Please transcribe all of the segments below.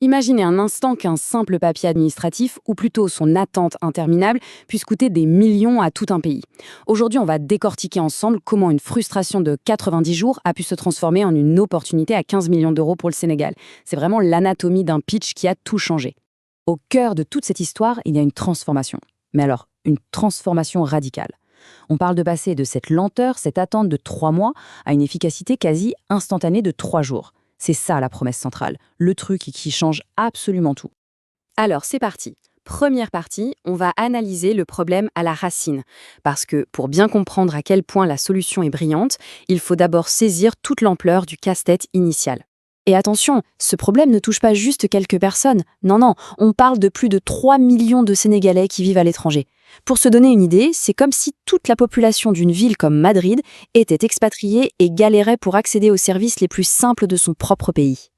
Imaginez un instant qu'un simple papier administratif, ou plutôt son attente interminable, puisse coûter des millions à tout un pays. Aujourd'hui, on va décortiquer ensemble comment une frustration de 90 jours a pu se transformer en une opportunité à 15 millions d'euros pour le Sénégal. C'est vraiment l'anatomie d'un pitch qui a tout changé. Au cœur de toute cette histoire, il y a une transformation. Mais alors, une transformation radicale. On parle de passer de cette lenteur, cette attente de 3 mois, à une efficacité quasi instantanée de 3 jours. C'est ça la promesse centrale, le truc qui change absolument tout. Alors c'est parti. Première partie, on va analyser le problème à la racine. Parce que pour bien comprendre à quel point la solution est brillante, il faut d'abord saisir toute l'ampleur du casse-tête initial. Et attention, ce problème ne touche pas juste quelques personnes. Non, non, on parle de plus de 3 millions de Sénégalais qui vivent à l'étranger. Pour se donner une idée, c'est comme si toute la population d'une ville comme Madrid était expatriée et galérait pour accéder aux services les plus simples de son propre pays.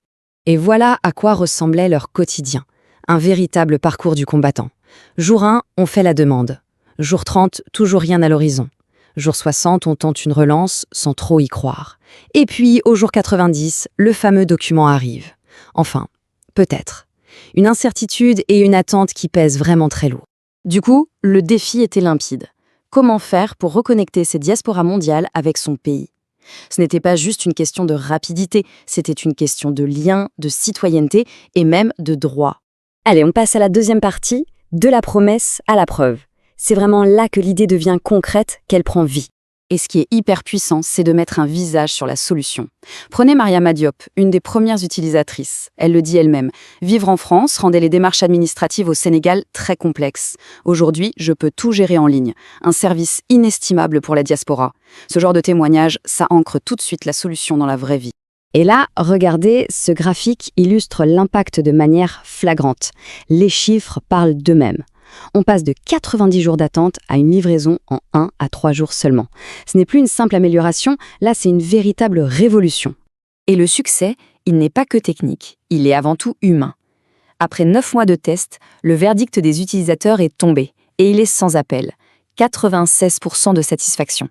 Et voilà à quoi ressemblait leur quotidien. Un véritable parcours du combattant. Jour 1, on fait la demande. Jour 30, toujours rien à l'horizon. Jour 60, on tente une relance sans trop y croire. Et puis, au jour 90, le fameux document arrive. Enfin, peut-être. Une incertitude et une attente qui pèsent vraiment très lourd. Du coup, le défi était limpide. Comment faire pour reconnecter cette diaspora mondiale avec son pays? Ce n'était pas juste une question de rapidité, c'était une question de lien, de citoyenneté et même de droit. Allez, on passe à la deuxième partie, de la promesse à la preuve. C'est vraiment là que l'idée devient concrète, qu'elle prend vie. Et ce qui est hyper puissant, c'est de mettre un visage sur la solution. Prenez Mariama Diop, une des premières utilisatrices. Elle le dit elle-même. Vivre en France rendait les démarches administratives au Sénégal très complexes. Aujourd'hui, je peux tout gérer en ligne. Un service inestimable pour la diaspora. Ce genre de témoignage, ça ancre tout de suite la solution dans la vraie vie. Et là, regardez, ce graphique illustre l'impact de manière flagrante. Les chiffres parlent d'eux-mêmes. On passe de 90 jours d'attente à une livraison en 1 à 3 jours seulement. Ce n'est plus une simple amélioration, là c'est une véritable révolution. Et le succès, il n'est pas que technique, il est avant tout humain. Après 9 mois de tests, le verdict des utilisateurs est tombé, et il est sans appel. 96% de satisfaction.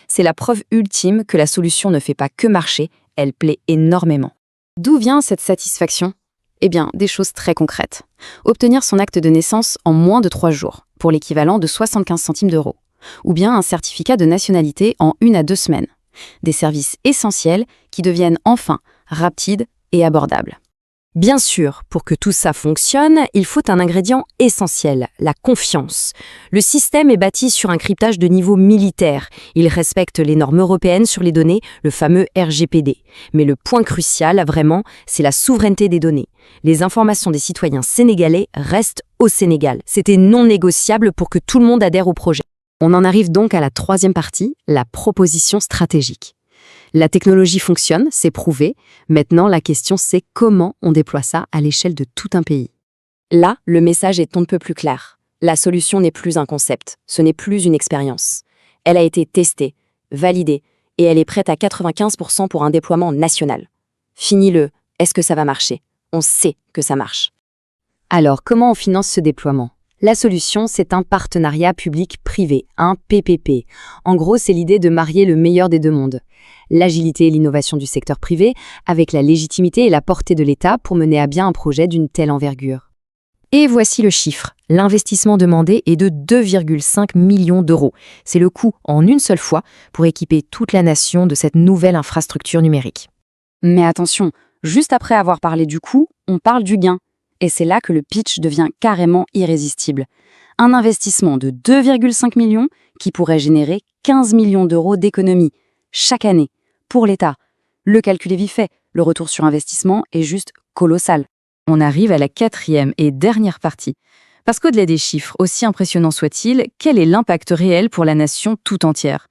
C'est la preuve ultime que la solution ne fait pas que marcher, elle plaît énormément. D'où vient cette satisfaction ? Eh bien, des choses très concrètes. Obtenir son acte de naissance en moins de 3 jours, pour l'équivalent de 75 centimes d'euros. Ou bien un certificat de nationalité en 1 à 2 semaines. Des services essentiels qui deviennent enfin rapides et abordables. Bien sûr, pour que tout ça fonctionne, il faut un ingrédient essentiel, la confiance. Le système est bâti sur un cryptage de niveau militaire. Il respecte les normes européennes sur les données, le fameux RGPD. Mais le point crucial, vraiment, c'est la souveraineté des données. Les informations des citoyens sénégalais restent au Sénégal. C'était non négociable pour que tout le monde adhère au projet. On en arrive donc à la troisième partie, la proposition stratégique. La technologie fonctionne, c'est prouvé. Maintenant, la question, c'est comment on déploie ça à l'échelle de tout un pays. Là, le message est on ne peut plus clair. La solution n'est plus un concept, ce n'est plus une expérience. Elle a été testée, validée, et elle est prête à 95% pour un déploiement national. Fini le « est-ce que ça va marcher ?» On sait que ça marche. Alors, comment on finance ce déploiement ? La solution, c'est un partenariat public-privé, un PPP. En gros, c'est l'idée de marier le meilleur des deux mondes. L'agilité et l'innovation du secteur privé, avec la légitimité et la portée de l'État pour mener à bien un projet d'une telle envergure. Et voici le chiffre. L'investissement demandé est de 2,5 millions d'euros. C'est le coût en une seule fois pour équiper toute la nation de cette nouvelle infrastructure numérique. Mais attention, juste après avoir parlé du coût, on parle du gain. Et c'est là que le pitch devient carrément irrésistible. Un investissement de 2,5 millions qui pourrait générer 15 millions d'euros d'économies chaque année pour l'État. Le calcul est vite fait, le retour sur investissement est juste colossal. On arrive à la quatrième et dernière partie. Parce qu'au-delà des chiffres, aussi impressionnants soient-ils, quel est l'impact réel pour la nation tout entière ?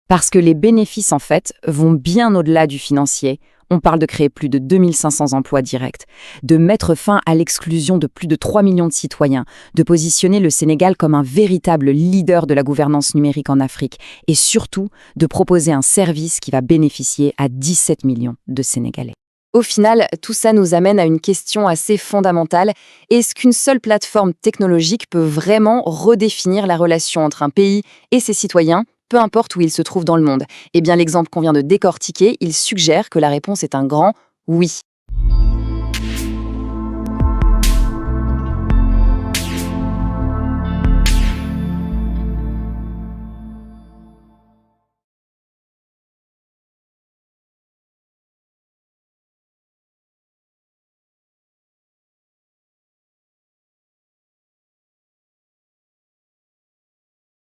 Parce que les bénéfices, en fait, vont bien au-delà du financier. On parle de créer plus de 2500 emplois directs, de mettre fin à l'exclusion de plus de 3 millions de citoyens, de positionner le Sénégal comme un véritable leader de la gouvernance numérique en Afrique et surtout de proposer un service qui va bénéficier à 17 millions de Sénégalais. Au final, tout ça nous amène à une question assez fondamentale. Est-ce qu'une seule plateforme technologique peut vraiment redéfinir la relation entre un pays et ses citoyens ? Peu importe où il se trouve dans le monde. Eh bien, l'exemple qu'on vient de décortiquer, il suggère que la réponse est un grand oui.